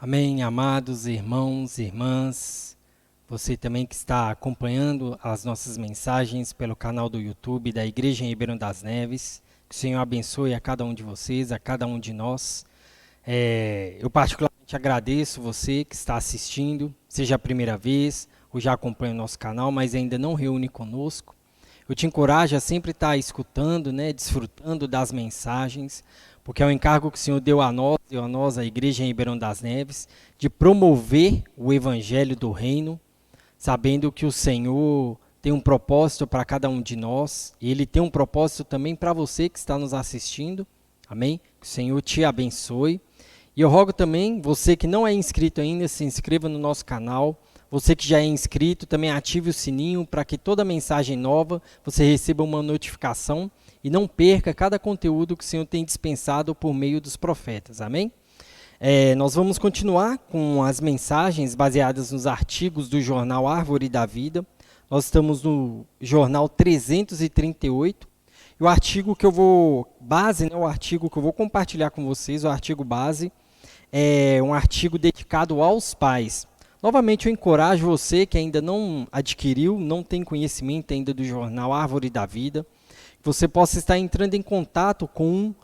Amém, amados irmãos e irmãs, você também que está acompanhando as nossas mensagens pelo canal do YouTube da Igreja em Ribeirão das Neves, que o Senhor abençoe a cada um de vocês, a cada um de nós. Eu particularmente agradeço você que está assistindo, seja a primeira vez ou já acompanha o nosso canal, mas ainda não reúne conosco. Eu te encorajo a sempre estar escutando, desfrutando das mensagens, porque é um encargo que o Senhor deu a nós, a Igreja em Ribeirão das Neves, de promover o Evangelho do Reino, sabendo que o Senhor tem um propósito para cada um de nós, e Ele tem um propósito também para você que está nos assistindo, amém? Que o Senhor te abençoe. E eu rogo também, você que não é inscrito ainda, se inscreva no nosso canal. Você que já é inscrito, também ative o sininho para que toda mensagem nova você receba uma notificação e não perca cada conteúdo que o Senhor tem dispensado por meio dos profetas, amém? Nós vamos continuar com as mensagens baseadas nos artigos do jornal Árvore da Vida. Nós estamos no jornal 338. E o artigo que eu vou compartilhar com vocês, o artigo base, é um artigo dedicado aos pais. Novamente, eu encorajo você que ainda não adquiriu, não tem conhecimento ainda do jornal Árvore da Vida, que você possa estar entrando em contato com um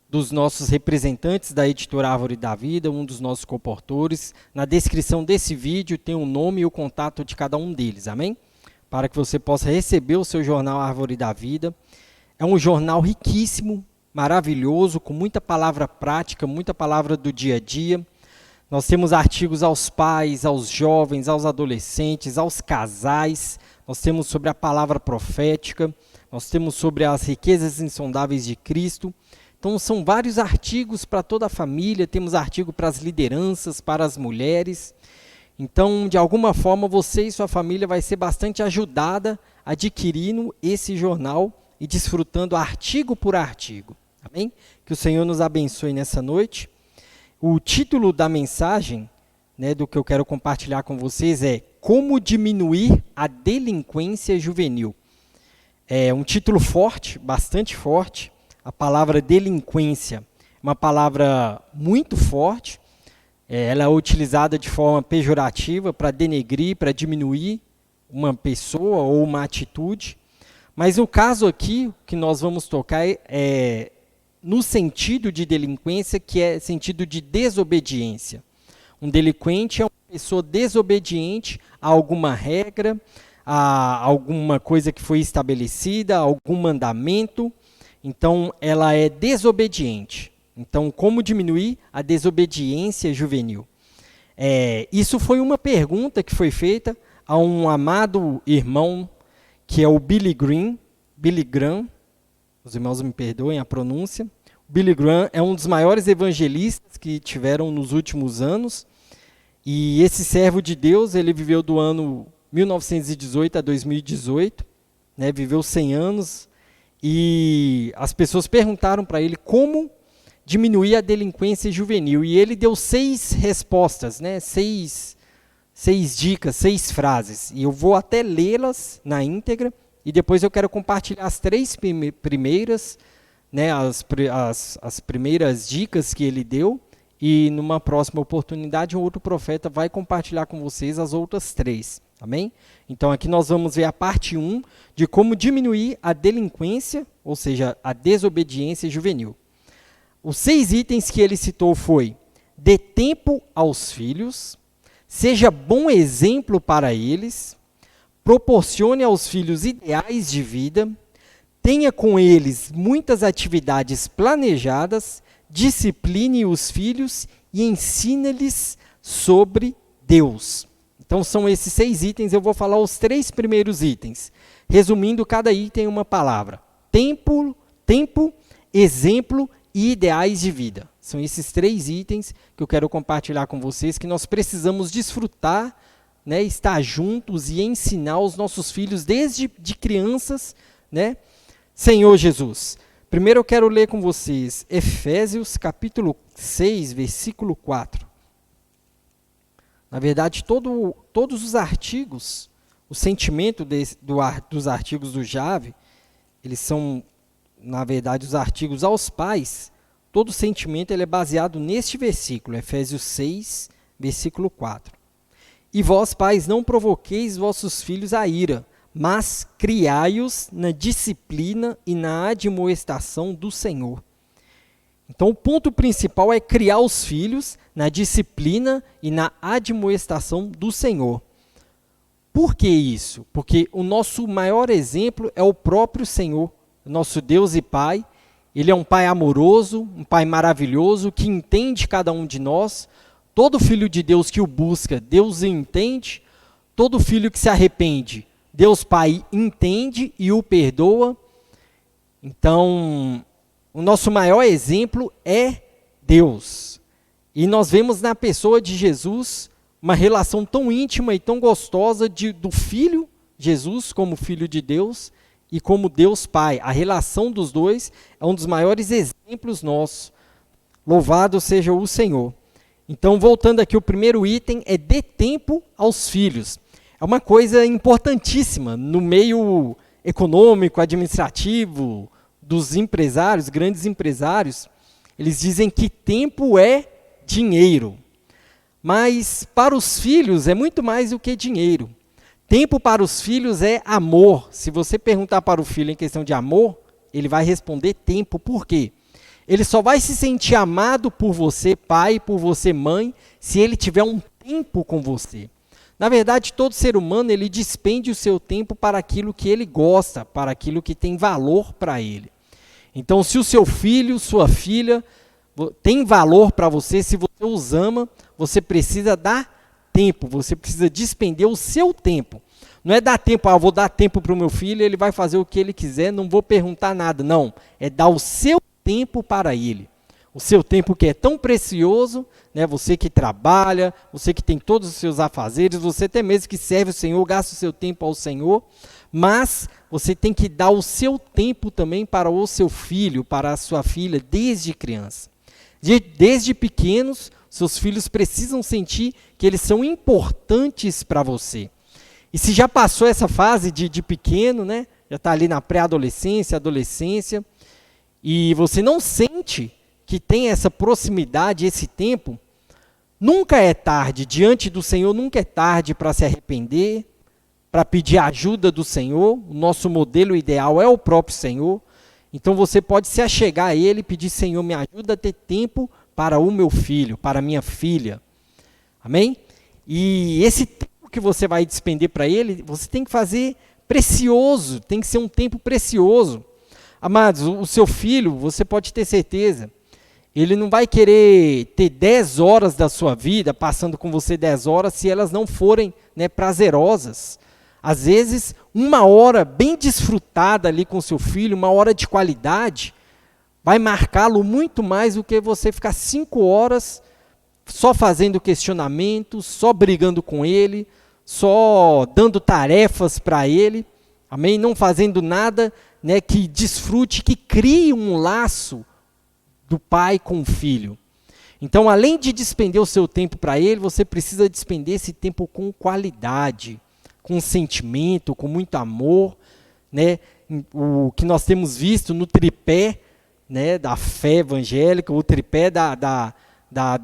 dos nossos representantes da editora Árvore da Vida, um dos nossos comportores. Na descrição desse vídeo tem o nome e o contato de cada um deles, amém? Para que você possa receber o seu jornal Árvore da Vida. É um jornal riquíssimo, maravilhoso, com muita palavra prática, muita palavra do dia a dia. Nós temos artigos aos pais, aos jovens, aos adolescentes, aos casais. Nós temos sobre a palavra profética. Nós temos sobre as riquezas insondáveis de Cristo. Então, são vários artigos para toda a família. Temos artigo para as lideranças, para as mulheres. Então, de alguma forma, você e sua família vai ser bastante ajudada adquirindo esse jornal e desfrutando artigo por artigo. Amém? Que o Senhor nos abençoe nessa noite. O título da mensagem, do que eu quero compartilhar com vocês é Como diminuir a delinquência juvenil. É um título forte, bastante forte. A palavra delinquência é uma palavra muito forte. Ela é utilizada de forma pejorativa para denegrir, para diminuir uma pessoa ou uma atitude. Mas o caso aqui que nós vamos tocar é no sentido de delinquência, que é sentido de desobediência. Um delinquente é uma pessoa desobediente a alguma regra, a alguma coisa que foi estabelecida, a algum mandamento. Então, ela é desobediente. Então, como diminuir a desobediência juvenil? Isso foi uma pergunta que foi feita a um amado irmão, que é o Billy Graham, os irmãos me perdoem a pronúncia. Billy Graham é um dos maiores evangelistas que tiveram nos últimos anos. E esse servo de Deus, ele viveu do ano 1918 a 2018, viveu 100 anos. E as pessoas perguntaram para ele como diminuir a delinquência juvenil. E ele deu 6 respostas, 6 dicas, 6 frases. E eu vou até lê-las na íntegra. E depois eu quero compartilhar as 3 primeiras, as primeiras dicas que ele deu. E numa próxima oportunidade, um outro profeta vai compartilhar com vocês as outras 3. Amém? Então aqui nós vamos ver a parte 1 de como diminuir a delinquência, ou seja, a desobediência juvenil. Os 6 itens que ele citou foi: dê tempo aos filhos, seja bom exemplo para eles, proporcione aos filhos ideais de vida, tenha com eles muitas atividades planejadas, discipline os filhos e ensine-lhes sobre Deus. Então são esses 6 itens, eu vou falar os 3 primeiros itens. Resumindo, cada item é uma palavra. Tempo, exemplo e ideais de vida. São esses 3 itens que eu quero compartilhar com vocês, que nós precisamos desfrutar, estar juntos e ensinar os nossos filhos desde de crianças, Senhor Jesus. Primeiro eu quero ler com vocês Efésios capítulo 6, versículo 4. Na verdade, todos os artigos, o sentimento dos artigos do JAV, eles são, na verdade, os artigos aos pais. Todo o sentimento ele é baseado neste versículo, Efésios 6, versículo 4. E vós, pais, não provoqueis vossos filhos à ira, mas criai-os na disciplina e na admoestação do Senhor. Então, o ponto principal é criar os filhos na disciplina e na admoestação do Senhor. Por que isso? Porque o nosso maior exemplo é o próprio Senhor, nosso Deus e Pai. Ele é um Pai amoroso, um Pai maravilhoso, que entende cada um de nós. Todo filho de Deus que o busca, Deus o entende. Todo filho que se arrepende, Deus Pai entende e o perdoa. Então, o nosso maior exemplo é Deus. E nós vemos na pessoa de Jesus uma relação tão íntima e tão gostosa do Filho, Jesus, como Filho de Deus, e como Deus Pai. A relação dos dois é um dos maiores exemplos nossos. Louvado seja o Senhor. Então, voltando aqui, o primeiro item é dê tempo aos filhos. É uma coisa importantíssima no meio econômico, administrativo, dos empresários, grandes empresários. Eles dizem que tempo é dinheiro. Mas para os filhos é muito mais do que dinheiro. Tempo para os filhos é amor. Se você perguntar para o filho em questão de amor, ele vai responder tempo. Por quê? Ele só vai se sentir amado por você, pai, por você, mãe, se ele tiver um tempo com você. Na verdade, todo ser humano, ele despende o seu tempo para aquilo que ele gosta, para aquilo que tem valor para ele. Então, se o seu filho, sua filha, tem valor para você, se você os ama, você precisa dar tempo, você precisa despender o seu tempo. Não é dar tempo, vou dar tempo para o meu filho, ele vai fazer o que ele quiser, não vou perguntar nada. Não, é dar o seu tempo para ele. O seu tempo que é tão precioso, né? Você que trabalha, você que tem todos os seus afazeres, você até mesmo que serve o Senhor, gasta o seu tempo ao Senhor, mas você tem que dar o seu tempo também para o seu filho, para a sua filha, desde criança. Desde pequenos, seus filhos precisam sentir que eles são importantes para você. E se já passou essa fase de pequeno, né? Já está ali na pré-adolescência, adolescência, e você não sente que tem essa proximidade, esse tempo, nunca é tarde, diante do Senhor nunca é tarde para se arrepender, para pedir ajuda do Senhor. O nosso modelo ideal é o próprio Senhor. Então você pode se achegar a Ele e pedir: Senhor, me ajuda a ter tempo para o meu filho, para a minha filha. Amém? E esse tempo que você vai despender para Ele, você tem que fazer precioso, tem que ser um tempo precioso. Amados, o seu filho, você pode ter certeza, ele não vai querer ter 10 horas da sua vida, passando com você 10 horas, se elas não forem, né, prazerosas. Às vezes, 1 hora bem desfrutada ali com seu filho, 1 hora de qualidade, vai marcá-lo muito mais do que você ficar 5 horas só fazendo questionamentos, só brigando com ele, só dando tarefas para ele, amém? Não fazendo nada, né, que desfrute, que crie um laço do pai com o filho. Então, além de despender o seu tempo para ele, você precisa despender esse tempo com qualidade, com sentimento, com muito amor, né? O que nós temos visto no tripé, né, da fé evangélica, o tripé da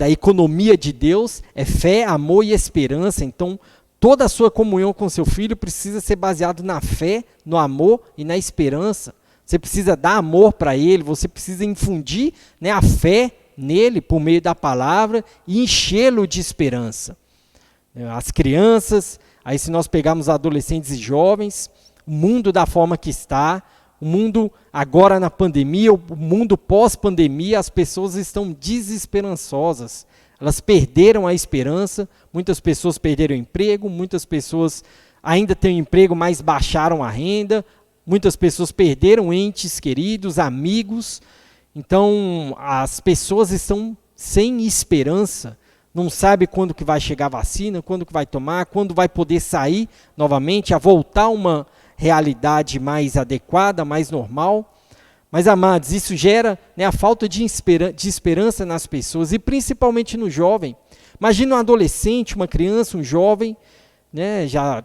economia de Deus, é fé, amor e esperança. Então, toda a sua comunhão com seu filho precisa ser baseado na fé, no amor e na esperança. Você precisa dar amor para ele, você precisa infundir, né, a fé nele por meio da palavra e enchê-lo de esperança. As crianças, aí se nós pegarmos adolescentes e jovens, o mundo da forma que está, o mundo agora na pandemia, o mundo pós-pandemia, as pessoas estão desesperançosas. Elas perderam a esperança, muitas pessoas perderam o emprego, muitas pessoas ainda têm emprego, mas baixaram a renda, muitas pessoas perderam entes queridos, amigos. Então, as pessoas estão sem esperança, não sabem quando que vai chegar a vacina, quando que vai tomar, quando vai poder sair novamente, a voltar a uma realidade mais adequada, mais normal. Mas, amados, isso gera, né, a falta de esperança nas pessoas, e principalmente no jovem. Imagina um adolescente, uma criança, um jovem, né, já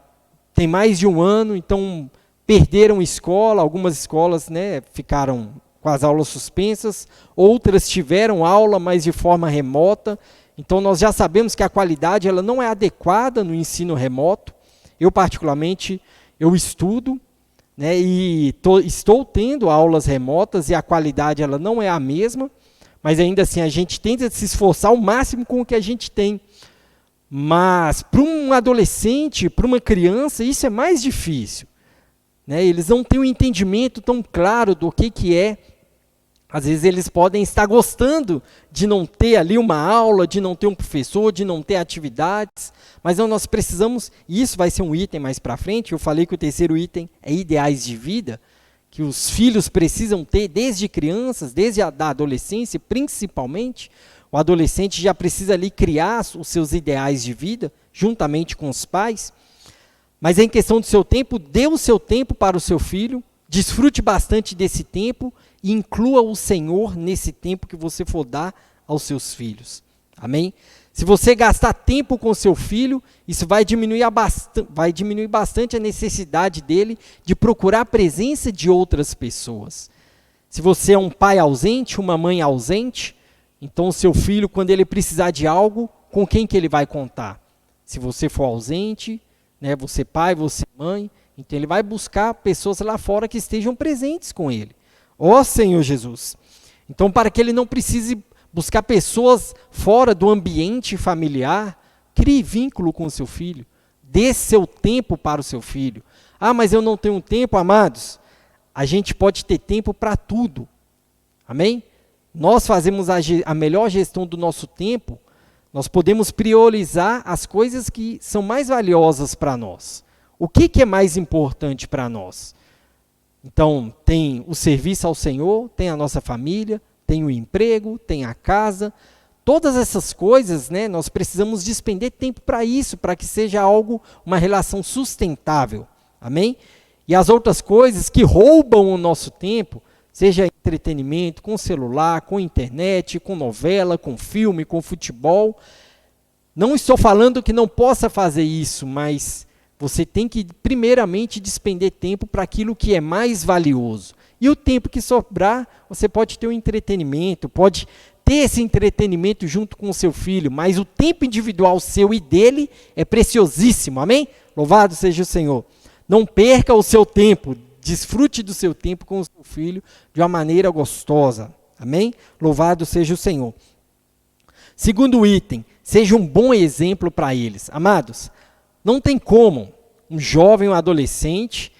tem mais de 1 ano, então perderam escola, algumas escolas, né, ficaram com as aulas suspensas, outras tiveram aula, mas de forma remota. Então nós já sabemos que a qualidade ela não é adequada no ensino remoto. Eu particularmente, eu estudo, né, e estou tendo aulas remotas e a qualidade ela não é a mesma, mas ainda assim a gente tenta se esforçar ao máximo com o que a gente tem. Mas para um adolescente, para uma criança, isso é mais difícil, né? Eles não têm um entendimento tão claro do que é. Às vezes eles podem estar gostando de não ter ali uma aula, de não ter um professor, de não ter atividades, mas não, nós precisamos, e isso vai ser um item mais para frente, eu falei que o terceiro item é ideais de vida, que os filhos precisam ter desde crianças, desde a da adolescência, principalmente. O adolescente já precisa ali criar os seus ideais de vida, juntamente com os pais, mas em questão do seu tempo, dê o seu tempo para o seu filho, desfrute bastante desse tempo e inclua o Senhor nesse tempo que você for dar aos seus filhos. Amém? Se você gastar tempo com seu filho, isso vai diminuir bastante a necessidade dele de procurar a presença de outras pessoas. Se você é um pai ausente, uma mãe ausente, então o seu filho, quando ele precisar de algo, com quem que ele vai contar? Se você for ausente, né, você pai, você mãe, então ele vai buscar pessoas lá fora que estejam presentes com ele. Ó Senhor Jesus! Então, para que ele não precise buscar pessoas fora do ambiente familiar, crie vínculo com o seu filho. Dê seu tempo para o seu filho. Ah, mas eu não tenho tempo, amados. A gente pode ter tempo para tudo. Amém? Nós fazemos a melhor gestão do nosso tempo, nós podemos priorizar as coisas que são mais valiosas para nós. O que é mais importante para nós? Então, tem o serviço ao Senhor, tem a nossa família, tem o emprego, tem a casa. Todas essas coisas, né, nós precisamos despender tempo para isso, para que seja algo, uma relação sustentável. Amém? E as outras coisas que roubam o nosso tempo, seja entretenimento, com celular, com internet, com novela, com filme, com futebol. Não estou falando que não possa fazer isso, mas você tem que, primeiramente, despender tempo para aquilo que é mais valioso. E o tempo que sobrar, você pode ter um entretenimento, pode ter esse entretenimento junto com o seu filho, mas o tempo individual seu e dele é preciosíssimo, amém? Louvado seja o Senhor. Não perca o seu tempo, desfrute do seu tempo com o seu filho de uma maneira gostosa, amém? Louvado seja o Senhor. Segundo item, seja um bom exemplo para eles. Amados, não tem como um jovem, um adolescente,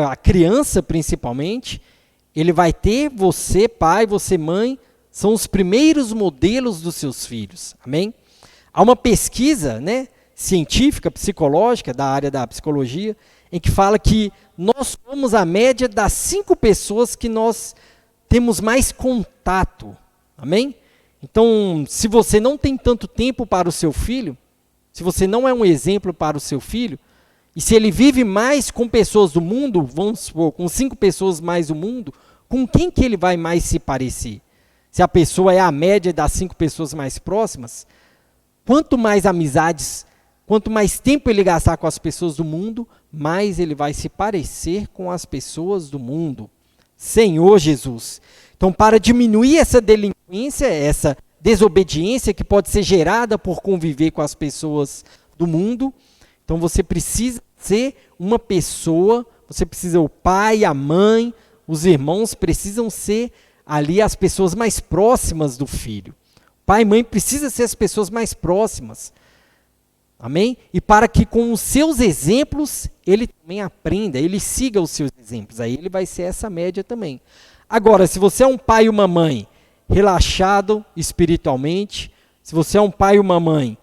a criança principalmente, ele vai ter você, pai, você, mãe, são os primeiros modelos dos seus filhos, amém? Há uma pesquisa, né, científica, psicológica, da área da psicologia, em que fala que nós somos a média das 5 pessoas que nós temos mais contato, amém? Então, se você não tem tanto tempo para o seu filho, se você não é um exemplo para o seu filho, e se ele vive mais com pessoas do mundo, vamos supor, com 5 pessoas mais do mundo, com quem que ele vai mais se parecer? Se a pessoa é a média das 5 pessoas mais próximas, quanto mais amizades, quanto mais tempo ele gastar com as pessoas do mundo, mais ele vai se parecer com as pessoas do mundo. Senhor Jesus! Então, para diminuir essa delinquência, essa desobediência que pode ser gerada por conviver com as pessoas do mundo, então você precisa ser uma pessoa, você precisa, o pai, a mãe, os irmãos precisam ser ali as pessoas mais próximas do filho. Pai e mãe precisam ser as pessoas mais próximas. Amém? E para que com os seus exemplos, ele também aprenda, ele siga os seus exemplos. Aí ele vai ser essa média também. Agora, se você é um pai e uma mãe relaxado espiritualmente, se você é um pai e uma mãe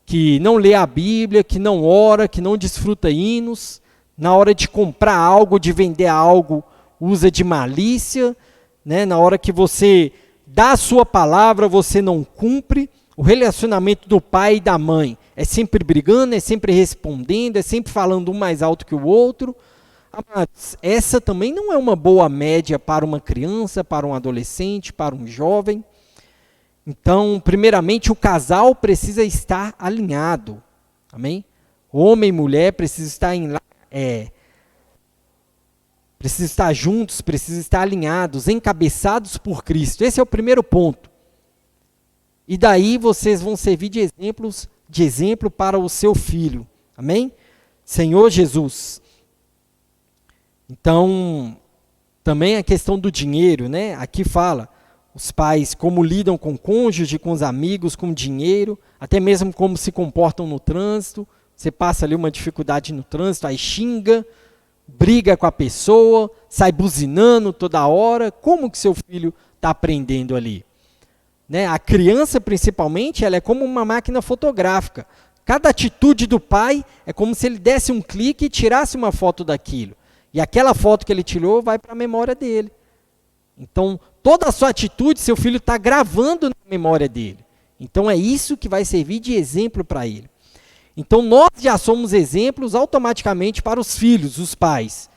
que não lê a Bíblia, que não ora, que não desfruta hinos, na hora de comprar algo, de vender algo, usa de malícia, né? Na hora que você dá a sua palavra, você não cumpre. O relacionamento do pai e da mãe é sempre brigando, é sempre respondendo, é sempre falando um mais alto que o outro. Amados, essa também não é uma boa média para uma criança, para um adolescente, para um jovem. Então, primeiramente, o casal precisa estar alinhado. Amém? Homem e mulher precisam estar juntos, precisam estar alinhados, encabeçados por Cristo. Esse é o primeiro ponto. e daí vocês vão servir de exemplo para o seu filho. Amém? Senhor Jesus. Então, também a questão do dinheiro, né? Aqui fala, os pais como lidam com o cônjuge, com os amigos, com o dinheiro, até mesmo como se comportam no trânsito. Você passa ali uma dificuldade no trânsito, aí xinga, briga com a pessoa, sai buzinando toda hora. Como que seu filho está aprendendo ali? Né? A criança, principalmente, ela é como uma máquina fotográfica. Cada atitude do pai é como se ele desse um clique e tirasse uma foto daquilo. E aquela foto que ele tirou vai para a memória dele. Então, toda a sua atitude, seu filho está gravando na memória dele. Então, é isso que vai servir de exemplo para ele. Então, nós já somos exemplos automaticamente para os filhos, os pais.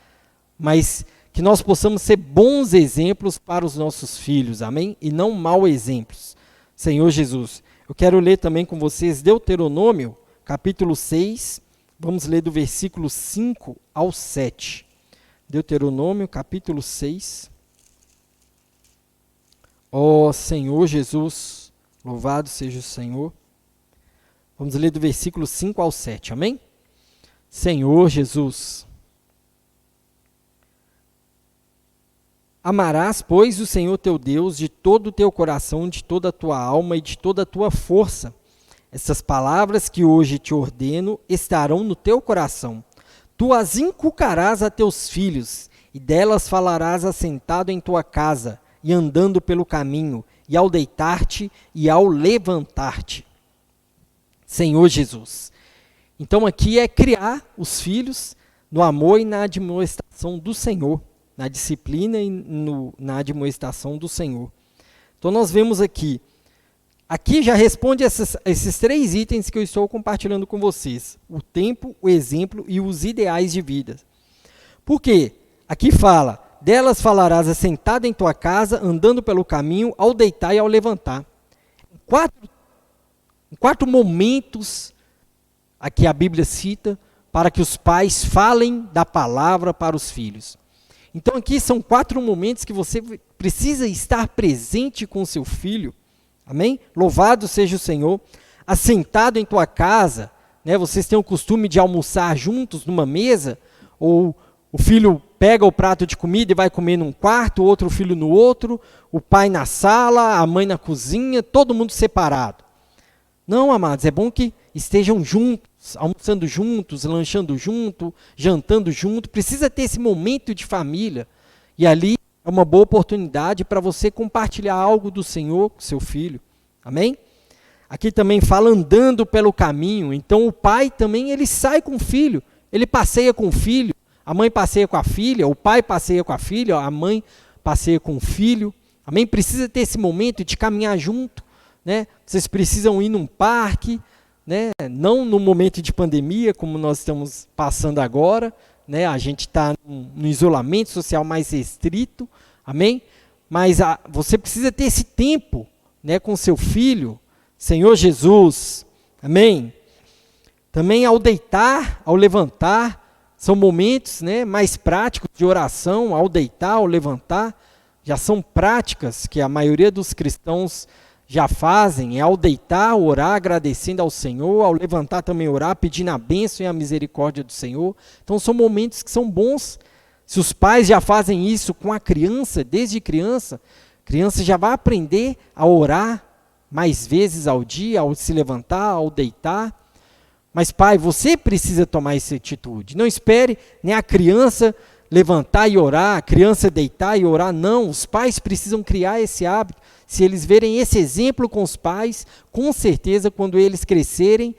Mas que nós possamos ser bons exemplos para os nossos filhos, amém? E não maus exemplos. Senhor Jesus, eu quero ler também com vocês Deuteronômio, capítulo 6, vamos ler do versículo 5 ao 7. Deuteronômio, capítulo 6. Ó Senhor Jesus, louvado seja o Senhor. Vamos ler do versículo 5 ao 7, amém? Senhor Jesus. Amarás, pois, o Senhor teu Deus de todo o teu coração, de toda a tua alma e de toda a tua força. Essas palavras que hoje te ordeno estarão no teu coração. Tu as inculcarás a teus filhos, e delas falarás assentado em tua casa, e andando pelo caminho, e ao deitar-te e ao levantar-te. Senhor Jesus. Então aqui é criar os filhos no amor e na admoestação do Senhor, na disciplina e na admoestação do Senhor. Então nós vemos aqui já responde esses 3 itens que eu estou compartilhando com vocês. O tempo, o exemplo e os ideais de vida. Por quê? Aqui fala, delas falarás assentado em tua casa, andando pelo caminho, ao deitar e ao levantar. Quatro momentos aqui a Bíblia cita para que os pais falem da palavra para os filhos. Então aqui são 4 momentos que você precisa estar presente com seu filho. Amém? Louvado seja o Senhor. Assentado em tua casa, né, vocês têm o costume de almoçar juntos numa mesa, ou o filho pega o prato de comida e vai comer num quarto, o outro filho no outro, o pai na sala, a mãe na cozinha, todo mundo separado. Não, amados, é bom que estejam juntos, almoçando juntos, lanchando junto, jantando junto. Precisa ter esse momento de família. E ali é uma boa oportunidade para você compartilhar algo do Senhor com seu filho. Amém? Aqui também fala andando pelo caminho. Então o pai também, ele sai com o filho. Ele passeia com o filho. A mãe passeia com a filha. O pai passeia com a filha. A mãe passeia com o filho. Amém? Precisa ter esse momento de caminhar junto. Né? Vocês precisam ir num parque. Né? Não no momento de pandemia, como nós estamos passando agora. Né? A gente está no isolamento social mais restrito, amém? Mas você precisa ter esse tempo, né, com seu filho, Senhor Jesus, amém? Também ao deitar, ao levantar, são momentos, né, mais práticos de oração, ao deitar, ao levantar, já são práticas que a maioria dos cristãos já fazem, é ao deitar, orar, agradecendo ao Senhor, ao levantar também orar, pedindo a bênção e a misericórdia do Senhor. Então são momentos que são bons. Se os pais já fazem isso com a criança, desde criança, a criança já vai aprender a orar mais vezes ao dia, ao se levantar, ao deitar. Mas pai, você precisa tomar essa atitude. Não espere nem a criança levantar e orar, a criança deitar e orar, não. Os pais precisam criar esse hábito. Se eles verem esse exemplo com os pais, com certeza, quando eles crescerem,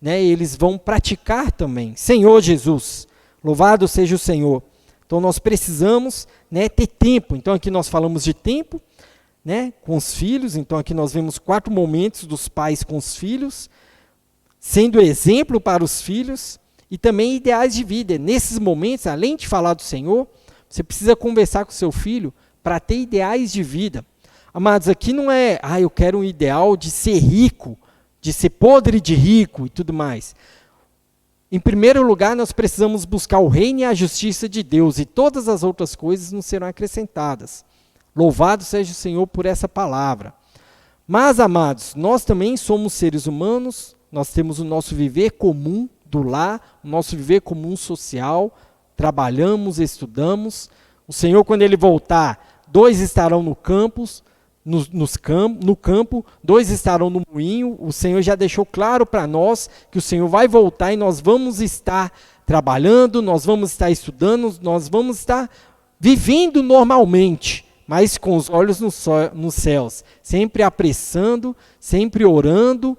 né, eles vão praticar também. Senhor Jesus, louvado seja o Senhor. Então, nós precisamos, né, ter tempo. Então, aqui nós falamos de tempo, né, com os filhos. Então, aqui nós vemos 4 momentos dos pais com os filhos, sendo exemplo para os filhos, e também ideais de vida. Nesses momentos, além de falar do Senhor, você precisa conversar com o seu filho para ter ideais de vida. Amados, aqui não é, eu quero um ideal de ser rico, de ser podre de rico e tudo mais. Em primeiro lugar, nós precisamos buscar o reino e a justiça de Deus, e todas as outras coisas nos serão acrescentadas. Louvado seja o Senhor por essa palavra. Mas, amados, nós também somos seres humanos, nós temos o nosso viver comum do lar, o nosso viver comum social, trabalhamos, estudamos. O Senhor, quando Ele voltar, 2 estarão no campus, no campo, 2 estarão no moinho. O Senhor já deixou claro para nós que o Senhor vai voltar e nós vamos estar trabalhando, nós vamos estar estudando, nós vamos estar vivendo normalmente, mas com os olhos nos céus, sempre apressando, sempre orando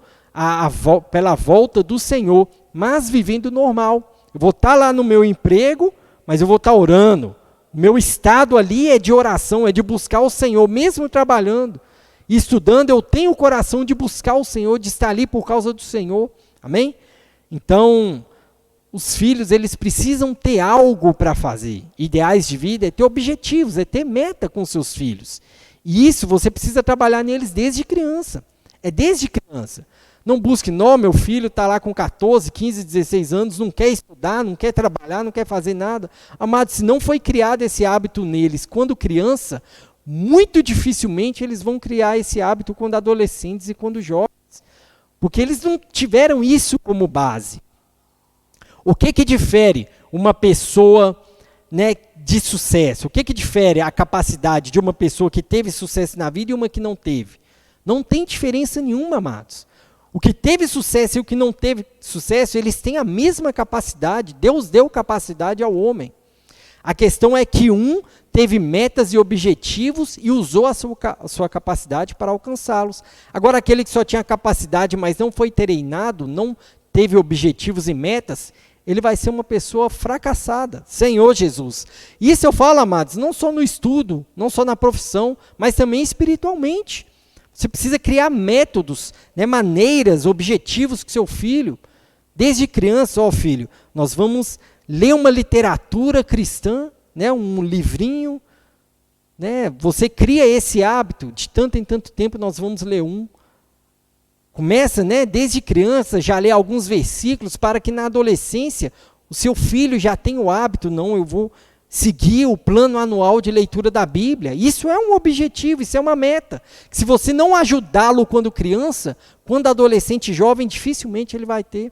pela volta do Senhor, mas vivendo normal. Eu vou estar lá no meu emprego, mas eu vou estar orando. O meu estado ali é de oração, é de buscar o Senhor, mesmo trabalhando e estudando, eu tenho o coração de buscar o Senhor, de estar ali por causa do Senhor. Amém? Então, os filhos, eles precisam ter algo para fazer. Ideais de vida é ter objetivos, é ter meta com seus filhos. E isso você precisa trabalhar neles desde criança. É desde criança. Não busque, não, meu filho está lá com 14, 15, 16 anos, não quer estudar, não quer trabalhar, não quer fazer nada. Amado, se não foi criado esse hábito neles quando criança, muito dificilmente eles vão criar esse hábito quando adolescentes e quando jovens. Porque eles não tiveram isso como base. O que difere uma pessoa, né, de sucesso? O que difere a capacidade de uma pessoa que teve sucesso na vida e uma que não teve? Não tem diferença nenhuma, amados. O que teve sucesso e o que não teve sucesso, eles têm a mesma capacidade. Deus deu capacidade ao homem. A questão é que um teve metas e objetivos e usou a sua capacidade para alcançá-los. Agora, aquele que só tinha capacidade, mas não foi treinado, não teve objetivos e metas, ele vai ser uma pessoa fracassada. Senhor Jesus. Isso eu falo, amados, não só no estudo, não só na profissão, mas também espiritualmente. Você precisa criar métodos, né, maneiras, objetivos com seu filho. Desde criança, ó filho, nós vamos ler uma literatura cristã, né, um livrinho. Né, você cria esse hábito, de tanto em tanto tempo nós vamos ler um. Começa, né, desde criança, já ler alguns versículos para que na adolescência o seu filho já tenha o hábito, não, eu vou seguir o plano anual de leitura da Bíblia. Isso é um objetivo, isso é uma meta. Se você não ajudá-lo quando criança, quando adolescente e jovem, dificilmente ele vai ter.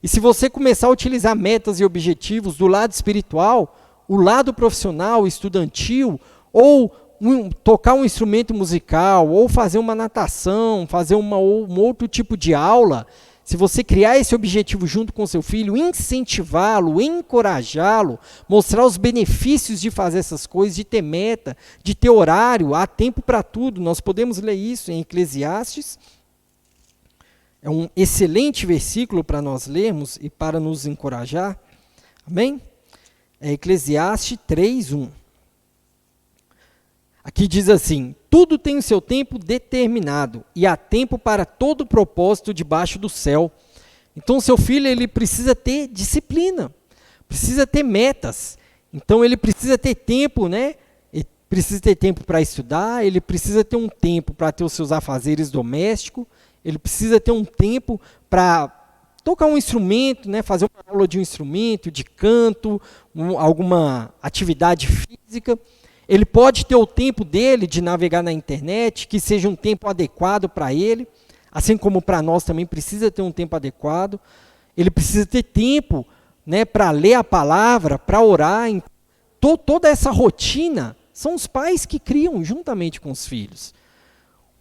E se você começar a utilizar metas e objetivos do lado espiritual, o lado profissional, estudantil, ou tocar um instrumento musical, ou fazer uma natação, fazer um outro tipo de aula, se você criar esse objetivo junto com seu filho, incentivá-lo, encorajá-lo, mostrar os benefícios de fazer essas coisas, de ter meta, de ter horário, há tempo para tudo. Nós podemos ler isso em Eclesiastes. É um excelente versículo para nós lermos e para nos encorajar. Amém? É Eclesiastes 3:1. Aqui diz assim: tudo tem o seu tempo determinado e há tempo para todo propósito debaixo do céu. Então, seu filho, ele precisa ter disciplina, precisa ter metas. Então, ele precisa ter tempo, né? Ele precisa ter tempo para estudar, ele precisa ter um tempo para ter os seus afazeres domésticos, ele precisa ter um tempo para tocar um instrumento, né? Fazer uma aula de um instrumento, de canto, alguma atividade física. Ele pode ter o tempo dele de navegar na internet, que seja um tempo adequado para ele, assim como para nós também precisa ter um tempo adequado. Ele precisa ter tempo, né, para ler a palavra, para orar. Toda essa rotina são os pais que criam juntamente com os filhos.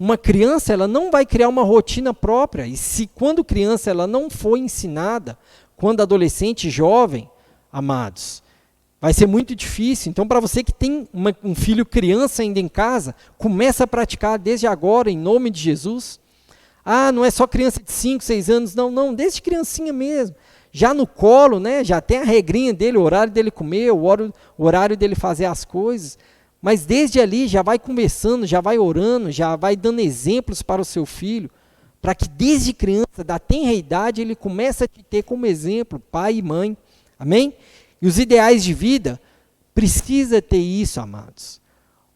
Uma criança, ela não vai criar uma rotina própria, e se quando criança ela não for ensinada, quando adolescente, jovem, amados, vai ser muito difícil. Então, para você que tem um filho criança ainda em casa, começa a praticar desde agora, em nome de Jesus. Ah, não é só criança de 5, 6 anos, não, desde criancinha mesmo. Já no colo, né, já tem a regrinha dele, o horário dele comer, o horário dele fazer as coisas. Mas desde ali já vai conversando, já vai orando, já vai dando exemplos para o seu filho, para que desde criança, da tenra idade, ele comece a te ter como exemplo, pai e mãe. Amém? E os ideais de vida, precisa ter isso, amados.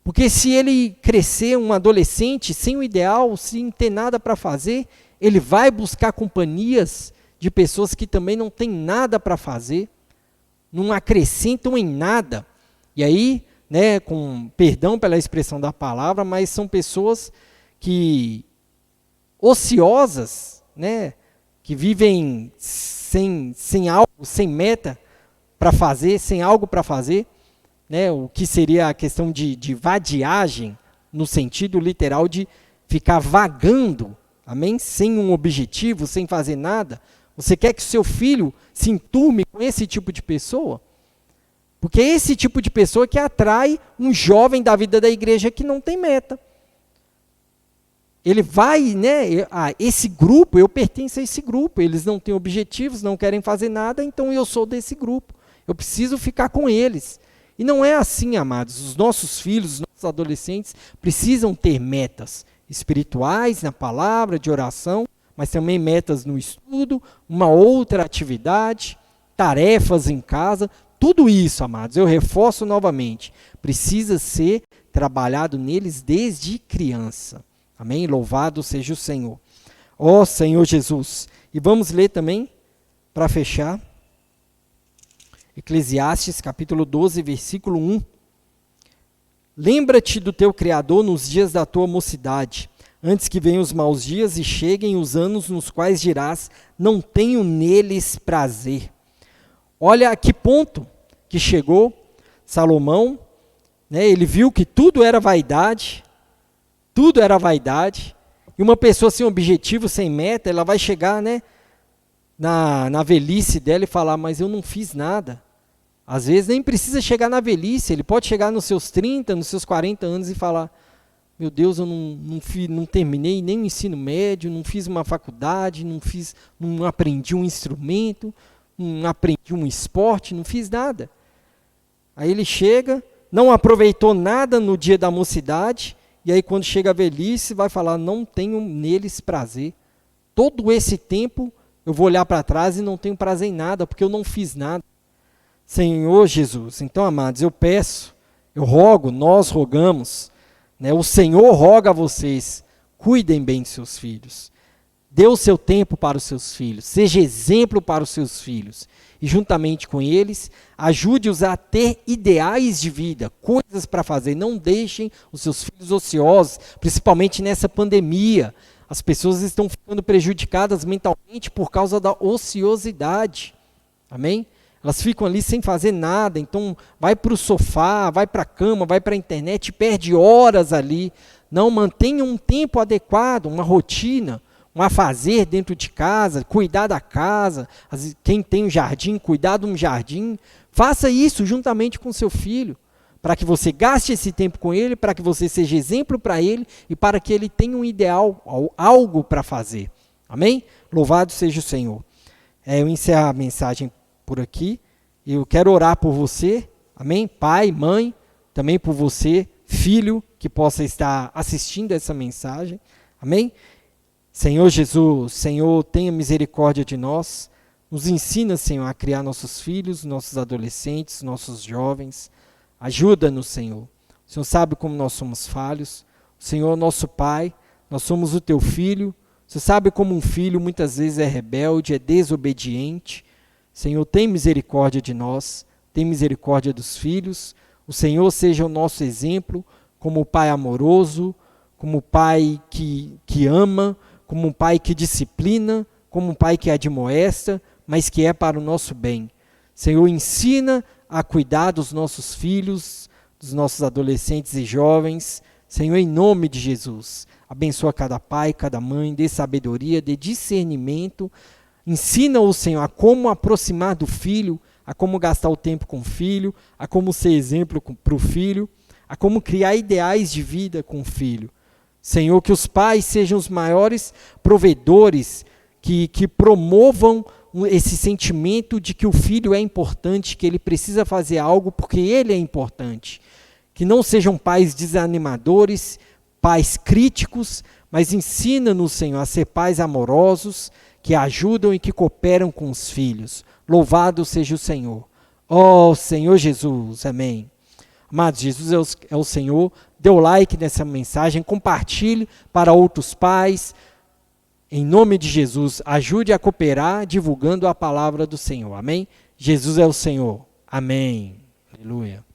Porque se ele crescer um adolescente sem o ideal, sem ter nada para fazer, ele vai buscar companhias de pessoas que também não têm nada para fazer, não acrescentam em nada. E aí, né, com perdão pela expressão da palavra, mas são pessoas que ociosas, né, que vivem sem algo, sem meta para fazer, sem algo para fazer, né, o que seria a questão de vadiagem, no sentido literal de ficar vagando, amém? Sem um objetivo, sem fazer nada. Você quer que o seu filho se enturme com esse tipo de pessoa? Porque é esse tipo de pessoa que atrai um jovem da vida da igreja que não tem meta. Ele vai, né, esse grupo, eu pertenço a esse grupo, eles não têm objetivos, não querem fazer nada, então eu sou desse grupo. Eu preciso ficar com eles. E não é assim, amados. Os nossos filhos, os nossos adolescentes precisam ter metas espirituais, na palavra, de oração, mas também metas no estudo, uma outra atividade, tarefas em casa. Tudo isso, amados, eu reforço novamente, precisa ser trabalhado neles desde criança. Amém? Louvado seja o Senhor. Ó Senhor Jesus. E vamos ler também, para fechar, Eclesiastes capítulo 12, versículo 1. Lembra-te do teu Criador nos dias da tua mocidade, antes que venham os maus dias e cheguem os anos nos quais dirás, não tenho neles prazer. Olha a que ponto que chegou Salomão, né? Ele viu que tudo era vaidade, e uma pessoa sem objetivo, sem meta, ela vai chegar, né, na velhice dela e falar, mas eu não fiz nada. Às vezes nem precisa chegar na velhice, ele pode chegar nos seus 30, nos seus 40 anos e falar, meu Deus, eu não terminei nem o ensino médio, não fiz uma faculdade, não aprendi um instrumento, não aprendi um esporte, não fiz nada. Aí ele chega, não aproveitou nada no dia da mocidade, e aí quando chega a velhice vai falar, não tenho neles prazer. Todo esse tempo eu vou olhar para trás e não tenho prazer em nada, porque eu não fiz nada. Senhor Jesus, então, amados, eu peço, eu rogo, nós rogamos, né, o Senhor roga a vocês, cuidem bem de seus filhos, dê o seu tempo para os seus filhos, seja exemplo para os seus filhos, e juntamente com eles, ajude-os a ter ideais de vida, coisas para fazer, não deixem os seus filhos ociosos, principalmente nessa pandemia, as pessoas estão ficando prejudicadas mentalmente por causa da ociosidade, amém? Elas ficam ali sem fazer nada, então vai para o sofá, vai para a cama, vai para a internet, perde horas ali. Não, mantenha um tempo adequado, uma rotina, um afazer dentro de casa, cuidar da casa, quem tem um jardim, cuidar de um jardim. Faça isso juntamente com seu filho, para que você gaste esse tempo com ele, para que você seja exemplo para ele e para que ele tenha um ideal, algo para fazer. Amém? Louvado seja o Senhor. Eu encerro a mensagem por aqui, eu quero orar por você, amém? Pai, mãe, também por você, filho, que possa estar assistindo essa mensagem, amém? Senhor Jesus, Senhor, tenha misericórdia de nós, nos ensina, Senhor, a criar nossos filhos, nossos adolescentes, nossos jovens, ajuda-nos, Senhor. O Senhor sabe como nós somos falhos, o Senhor é nosso Pai, nós somos o Teu Filho, Você sabe como um filho muitas vezes é rebelde, é desobediente. Senhor, tem misericórdia de nós, tem misericórdia dos filhos. O Senhor seja o nosso exemplo, como o Pai amoroso, como o Pai que ama, como um Pai que disciplina, como um Pai que admoesta, mas que é para o nosso bem. Senhor, ensina a cuidar dos nossos filhos, dos nossos adolescentes e jovens. Senhor, em nome de Jesus, abençoa cada pai, cada mãe, dê sabedoria, dê discernimento. Ensina-o, Senhor, a como aproximar do filho, a como gastar o tempo com o filho, a como ser exemplo para o filho, a como criar ideais de vida com o filho. Senhor, que os pais sejam os maiores provedores, que promovam esse sentimento de que o filho é importante, que ele precisa fazer algo porque ele é importante. Que não sejam pais desanimadores, pais críticos, mas ensina-nos, Senhor, a ser pais amorosos, que ajudam e que cooperam com os filhos. Louvado seja o Senhor. Ó Senhor Jesus, amém. Amados, Jesus é o Senhor. Dê o like nessa mensagem, compartilhe para outros pais. Em nome de Jesus, ajude a cooperar divulgando a palavra do Senhor. Amém? Jesus é o Senhor. Amém. Aleluia.